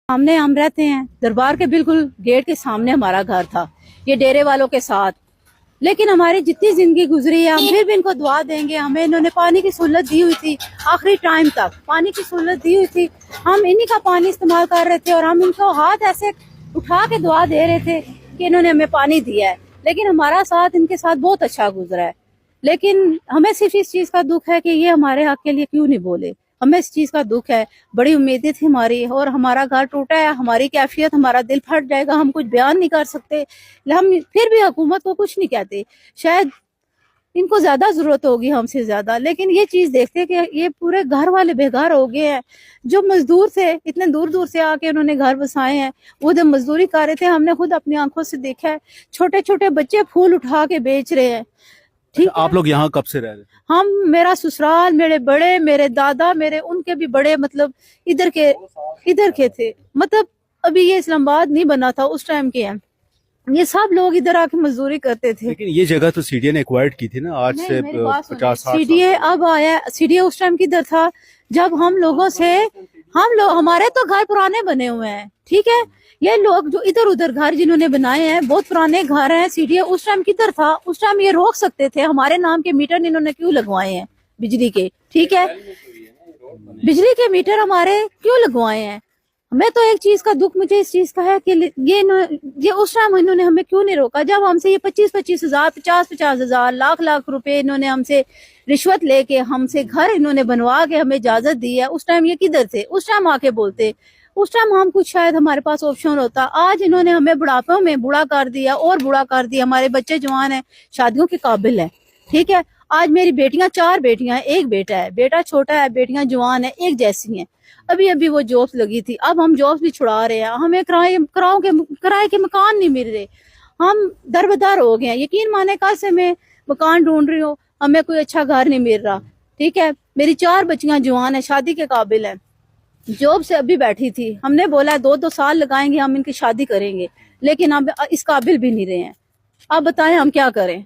सामने हम रहते हैं, दरबार के बिल्कुल गेट के सामने हमारा घर था, ये डेरे वालों के साथ। लेकिन हमारी जितनी जिंदगी गुजरी है हम फिर भी इनको दुआ देंगे। हमें इन्होंने पानी की सहूलत दी हुई थी, आखिरी टाइम तक पानी की सहूलत दी हुई थी। हम इन्हीं का पानी इस्तेमाल कर रहे थे और हम इनको हाथ ऐसे उठा के दुआ दे रहे थे कि इन्होंने हमें पानी दिया है। लेकिन हमारा साथ इनके साथ बहुत अच्छा गुजरा है। लेकिन हमें सिर्फ इस चीज का दुख है कि ये हमारे हक के लिए क्यों नहीं बोले। हमें इस चीज का दुख है, बड़ी उम्मीदें थी हमारी और हमारा घर टूटा है। हमारी कैफियत, हमारा दिल फट जाएगा, हम कुछ बयान नहीं कर सकते। हम फिर भी हुकूमत को कुछ नहीं कहते, शायद इनको ज्यादा जरूरत होगी हमसे ज्यादा। लेकिन ये चीज देखते कि ये पूरे घर वाले बेघर हो गए हैं। जो मजदूर थे, इतने दूर दूर से आके उन्होंने घर बसाए हैं, वो जब मजदूरी कर रहे थे हमने खुद अपनी आंखों से देखा है। छोटे छोटे बच्चे फूल उठा के बेच रहे हैं। ठीक आप लोग यहाँ कब से रह रहे थे? हम, मेरा ससुराल, मेरे बड़े, मेरे दादा, मेरे उनके भी बड़े, मतलब इधर के थे। मतलब अभी ये इस्लामाबाद नहीं बना था उस टाइम के हैं। ये सब लोग इधर आके मजदूरी करते थे। लेकिन ये जगह तो सीडीए ने एक्वायर्ड की थी ना, आज से 50-60 सीडीए अब आया। सीडीए उस टाइम किधर था जब हम लोगों से, हमारे तो घर पुराने बने हुए हैं, ठीक है। ये लोग जो इधर उधर घर जिन्होंने बनाए हैं बहुत पुराने घर हैं। सीडीए उस टाइम किधर था, उस टाइम ये रोक सकते थे। हमारे नाम के मीटर इन्होंने क्यों लगवाए हैं बिजली के, ठीक है। बिजली के मीटर हमारे क्यों लगवाए हैं। हमें तो एक चीज का दुख मुझे इस चीज का है कि ये उस टाइम इन्होंने हमें क्यों नहीं रोका, जब हमसे ये 25-25 हजार, 50-50 हजार, लाख रुपए इन्होंने हमसे रिश्वत लेके हमसे घर इन्होंने बनवा के हमें इजाजत दी है। उस टाइम ये किधर थे, उस टाइम आके बोलते। उस टाइम हम कुछ शायद हमारे पास ऑप्शन होता। आज इन्होंने हमें बुढ़ापे में बूढ़ा कर दिया और बूढ़ा कर दिया। हमारे बच्चे जवान हैं, शादियों के काबिल है, ठीक है। आज मेरी बेटियां, 4 बेटियां हैं, एक बेटा है, बेटा छोटा है, बेटियां जवान है, एक जैसी हैं। अभी अभी वो जॉब्स लगी थी, अब हम जॉब्स भी छुड़ा रहे हैं। हमें किराए के मकान नहीं मिल रहे, हम दरबदर हो गए हैं। यकीन माने कल से मैं मकान ढूंढ रही हूँ, हमें कोई अच्छा घर नहीं मिल रहा, ठीक है। मेरी 4 बच्चियां जवान है, शादी के काबिल है, जॉब से अभी बैठी थी। हमने बोला 2-2 साल लगाएंगे, हम इनकी शादी करेंगे, लेकिन हम इस काबिल भी नहीं रहे हैं। अब बताएं हम क्या करें।